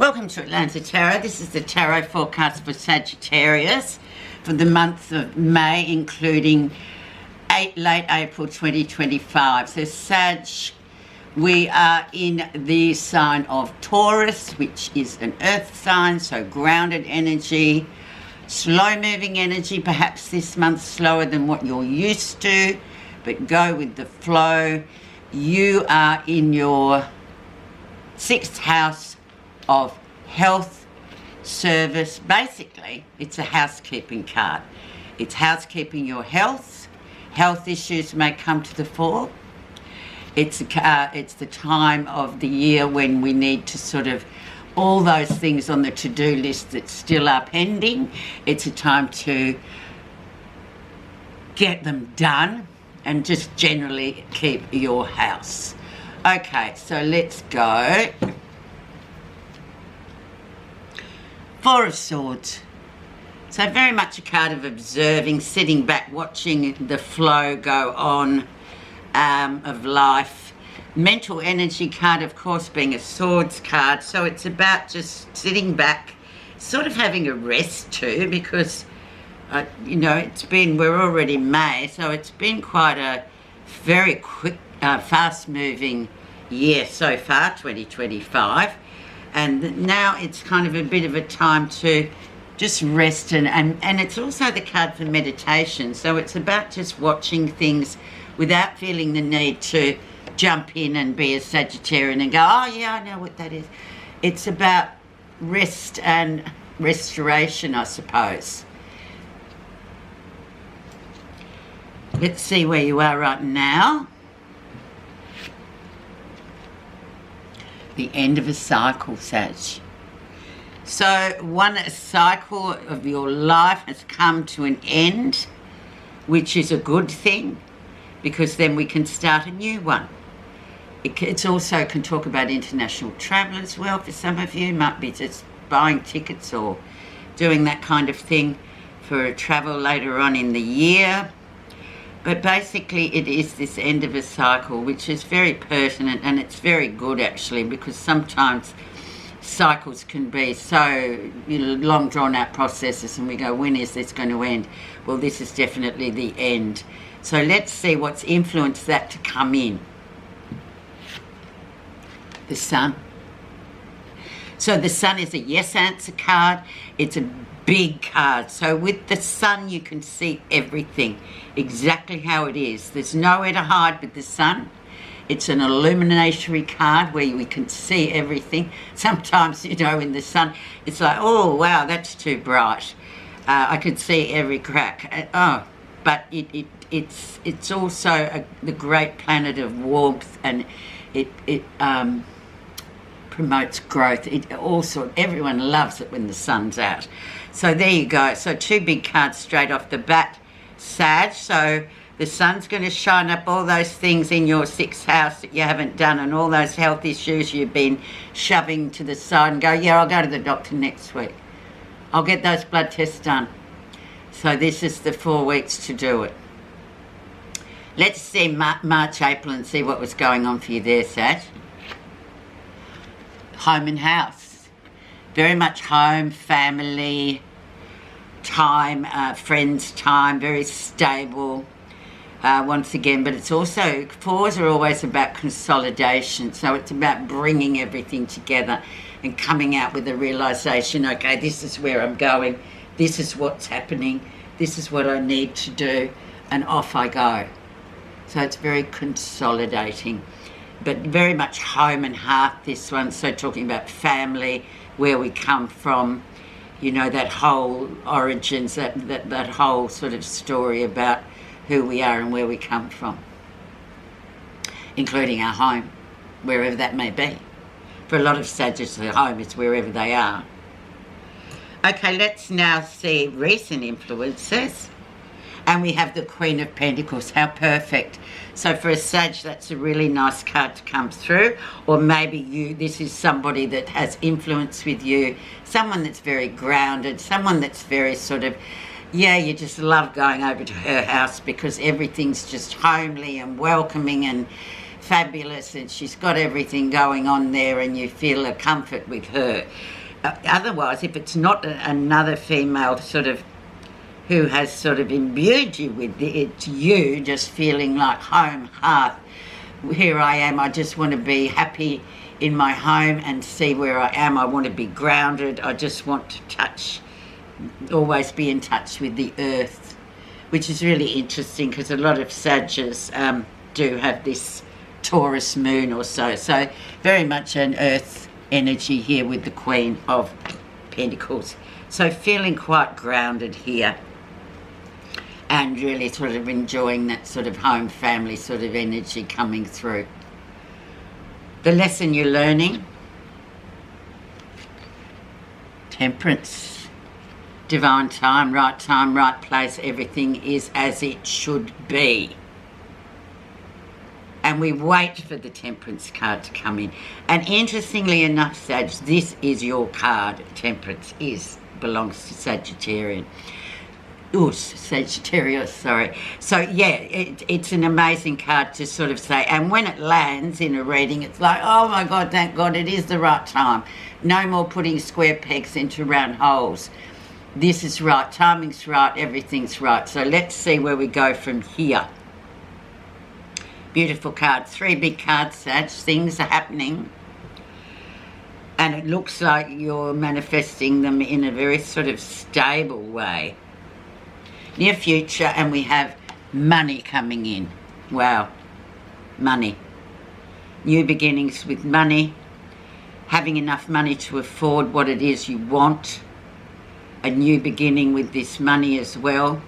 Welcome to Atlanta Tarot. This is the tarot forecast for Sagittarius for the month of May, including late April 2025. So Sag, we are in the sign of Taurus, which is an earth sign, so grounded energy, slow-moving energy, perhaps this month slower than what you're used to, but go with the flow. You are in your 6th house of health, service. Basically, it's a housekeeping card. It's housekeeping your health. Health issues may come to the fore. It's the time of the year when we need to sort of, all those things on the to-do list that still are pending, it's a time to get them done and just generally keep your house. Okay, so let's go. 4 of Swords. So very much a card of observing, sitting back, watching the flow go on of life. Mental energy card, of course, being a Swords card. So it's about just sitting back, sort of having a rest too, because, we're already May, so it's been quite a very quick, fast-moving year so far, 2025. And now it's kind of a bit of a time to just rest, and it's also the card for meditation. So it's about just watching things without feeling the need to jump in and be a Sagittarian and go, oh yeah, I know what that is. It's about rest and restoration, I suppose. Let's see where you are right now. The end of a cycle, Sag. So one cycle of your life has come to an end, which is a good thing, because then we can start a new one. It's also can talk about international travel as well. For some of you, might be just buying tickets or doing that kind of thing for a travel later on in the year. But basically it is this end of a cycle, which is very pertinent, and it's very good actually, because sometimes cycles can be so long drawn out processes and we go, when is this going to end? Well, this is definitely the end. So let's see what's influenced that to come in. The Sun. So the Sun is a yes answer card. It's a big card. So with the Sun you can see everything exactly how it is. There's nowhere to hide with the Sun. It's an illuminatory card where we can see everything. Sometimes, in the Sun it's like, oh wow, that's too bright. I could see every crack. But it's also the great planet of warmth, and it promotes growth. Everyone loves it when the sun's out. So there you go. So 2 big cards straight off the bat, Sag. So the sun's going to shine up all those things in your 6th house that you haven't done, and all those health issues you've been shoving to the side and go, yeah, I'll go to the doctor next week. I'll get those blood tests done. So this is the 4 weeks to do it. Let's see March, April, and see what was going on for you there, Sag. Home and house. Very much home, family, time, friends time, very stable once again. But it's also, 4s are always about consolidation. So it's about bringing everything together and coming out with a realisation, okay, this is where I'm going, this is what's happening, this is what I need to do, and off I go. So it's very consolidating, but very much home and hearth, this one. So talking about family, where we come from, that whole origins, that whole sort of story about who we are and where we come from, including our home, wherever that may be. For a lot of Sagittarius, their home is wherever they are. Okay, let's now see recent influences. And we have the Queen of Pentacles. How perfect. So for a Sag, that's a really nice card to come through. Or maybe this is somebody that has influence with you. Someone that's very grounded. Someone that's very sort of, you just love going over to her house because everything's just homely and welcoming and fabulous and she's got everything going on there, and you feel a comfort with her. Otherwise, if it's not another female sort of who has sort of imbued you with it, it's you just feeling like home, hearth. Here I am, I just want to be happy in my home and see where I am. I want to be grounded. I just want to touch, always be in touch with the earth, which is really interesting because a lot of Sagittarius do have this Taurus moon or so. So very much an earth energy here with the Queen of Pentacles. So feeling quite grounded here and really sort of enjoying that sort of home family sort of energy coming through. The lesson you're learning, Temperance, divine time, right place, everything is as it should be. And we wait for the Temperance card to come in. And interestingly enough, Sag, this is your card. Temperance belongs to Sagittarian. Oh, Sagittarius, sorry. So yeah, it's an amazing card to sort of say, and when it lands in a reading, it's like, oh my God, thank God, it is the right time. No more putting square pegs into round holes. This is right, timing's right, everything's right. So let's see where we go from here. Beautiful card, 3 big cards, Sag. Things are happening. And it looks like you're manifesting them in a very sort of stable way. Near future, and we have money coming in. Wow, money. New beginnings with money. Having enough money to afford what it is you want. A new beginning with this money as well.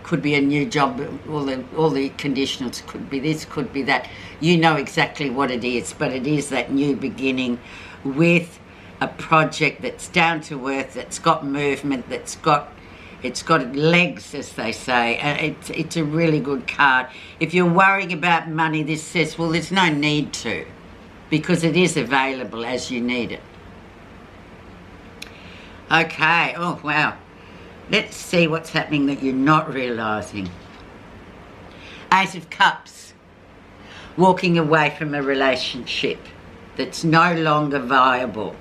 Could be a new job, all the conditionals, could be this, could be that. You know exactly what it is, but it is that new beginning with a project that's down to earth, that's got movement, it's got legs, as they say. It's a really good card. If you're worrying about money, this says, well, there's no need to, because it is available as you need it. Okay, oh wow. Let's see what's happening that you're not realising. Ace of Cups. Walking away from a relationship that's no longer viable.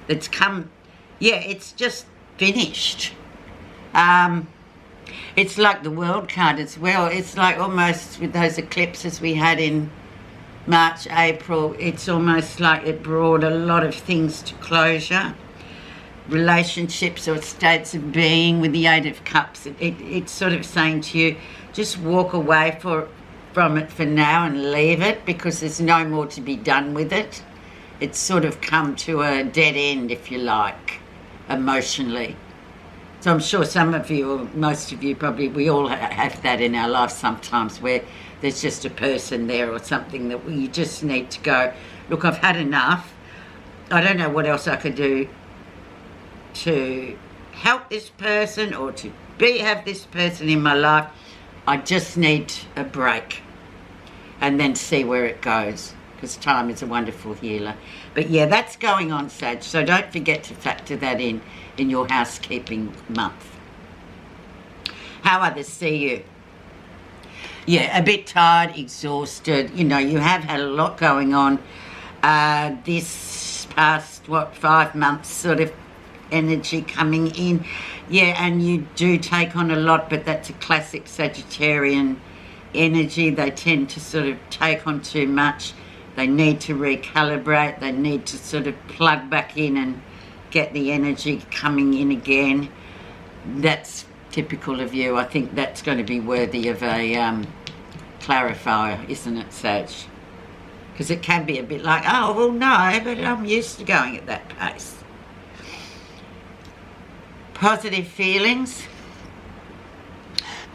That's come, yeah, it's just finished. It's like the World card as well. It's like almost with those eclipses we had in March, April, it's almost like it brought a lot of things to closure. Relationships or states of being with the 8 of Cups. It's sort of saying to you, just walk away from it for now and leave it, because there's no more to be done with it. It's sort of come to a dead end, if you like, emotionally. So I'm sure some of you, or most of you probably, we all have that in our lives sometimes, where there's just a person there or something that you just need to go, look, I've had enough. I don't know what else I could do to help this person or to have this person in my life. I just need a break and then see where it goes, because time is a wonderful healer. But yeah, that's going on, Sag, so don't forget to factor that in your housekeeping month. How others see you. Yeah, a bit tired, exhausted. You know, you have had a lot going on this past, 5 months sort of energy coming in. Yeah, and you do take on a lot, but that's a classic Sagittarian energy. They tend to sort of take on too much. They need to recalibrate. They need to sort of plug back in and get the energy coming in again. That's typical of you. I think that's going to be worthy of a clarifier, isn't it, Sag? Because it can be a bit like, oh, well, no, but I'm used to going at that pace. Positive feelings,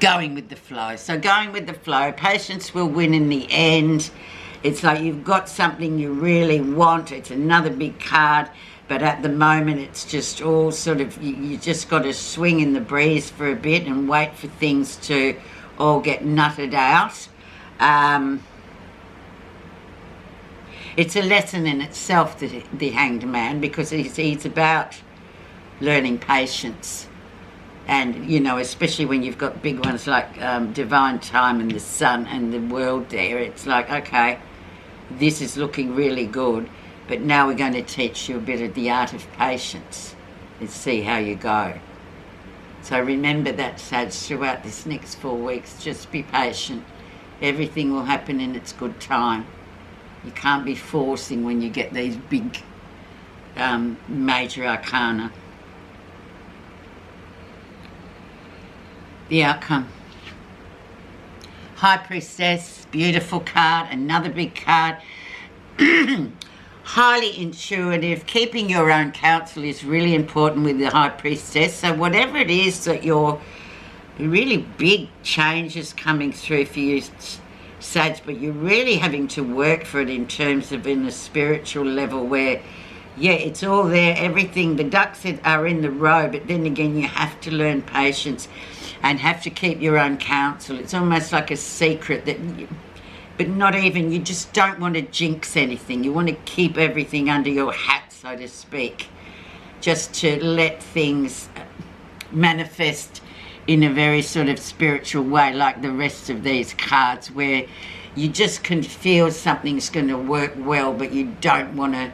going with the flow. So going with the flow, patience will win in the end. It's like you've got something you really want. It's another big card, but at the moment it's just all sort of, you just got to swing in the breeze for a bit and wait for things to all get nutted out. It's a lesson in itself, the Hanged Man, because he's about learning patience. And, you know, especially when you've got big ones like Divine Time and the Sun and the World there, it's like, okay, this is looking really good, but now we're going to teach you a bit of the art of patience and see how you go. So remember that, Sag, throughout this next 4 weeks. Just be patient. Everything will happen in its good time. You can't be forcing when you get these big major arcana. The outcome. High Priestess, beautiful card, another big card. Highly intuitive. Keeping your own counsel is really important with the High Priestess. So whatever it is that you're really big changes coming through for you, Sag, but you're really having to work for it in terms of in a spiritual level where, yeah, it's all there, everything, the ducks are in the row, but then again you have to learn patience and have to keep your own counsel. It's almost like a secret that, but not even, you just don't want to jinx anything. You want to keep everything under your hat, so to speak, just to let things manifest in a very sort of spiritual way, like the rest of these cards, where you just can feel something's going to work well, but you don't want to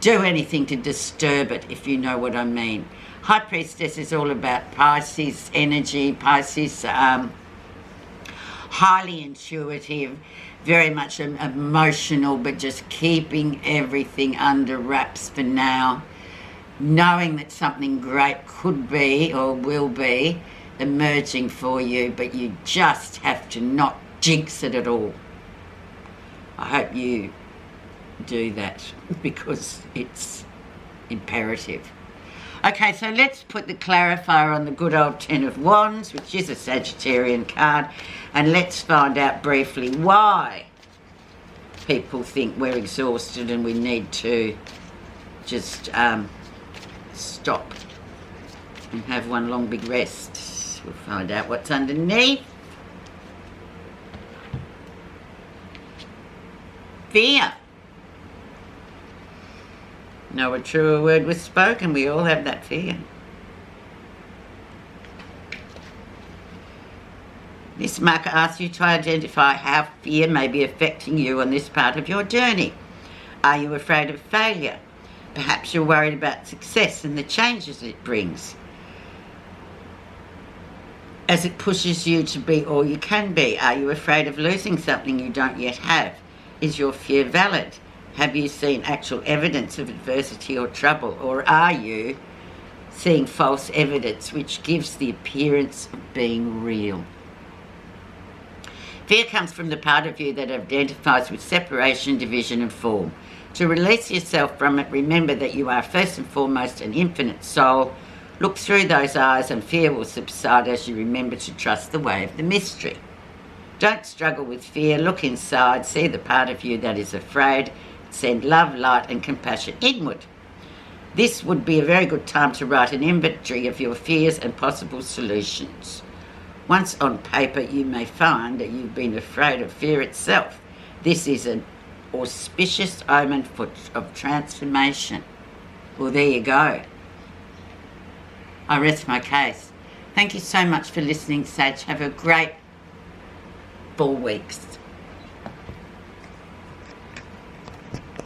do anything to disturb it, if you know what I mean. High Priestess is all about Pisces energy. Pisces, highly intuitive, very much emotional, but just keeping everything under wraps for now, knowing that something great could be or will be emerging for you, but you just have to not jinx it at all. I hope you do that because it's imperative. Okay, so let's put the clarifier on the good old Ten of Wands, which is a Sagittarian card, and let's find out briefly why people think we're exhausted and we need to just stop and have one long big rest. We'll find out what's underneath. Fear. No, a truer word was spoken. We all have that fear. This marker asks you to identify how fear may be affecting you on this part of your journey. Are you afraid of failure? Perhaps you're worried about success and the changes it brings, as it pushes you to be all you can be. Are you afraid of losing something you don't yet have? Is your fear valid? Have you seen actual evidence of adversity or trouble? Or are you seeing false evidence which gives the appearance of being real? Fear comes from the part of you that identifies with separation, division and form. To release yourself from it, remember that you are first and foremost an infinite soul. Look through those eyes and fear will subside as you remember to trust the way of the mystery. Don't struggle with fear. Look inside, see the part of you that is afraid. Send love, light and compassion inward. This would be a very good time to write an inventory of your fears and possible solutions. Once on paper, you may find that you've been afraid of fear itself. This is an auspicious omen of transformation. Well, there you go. I rest my case. Thank you so much for listening, Sag. Have a great 4 weeks.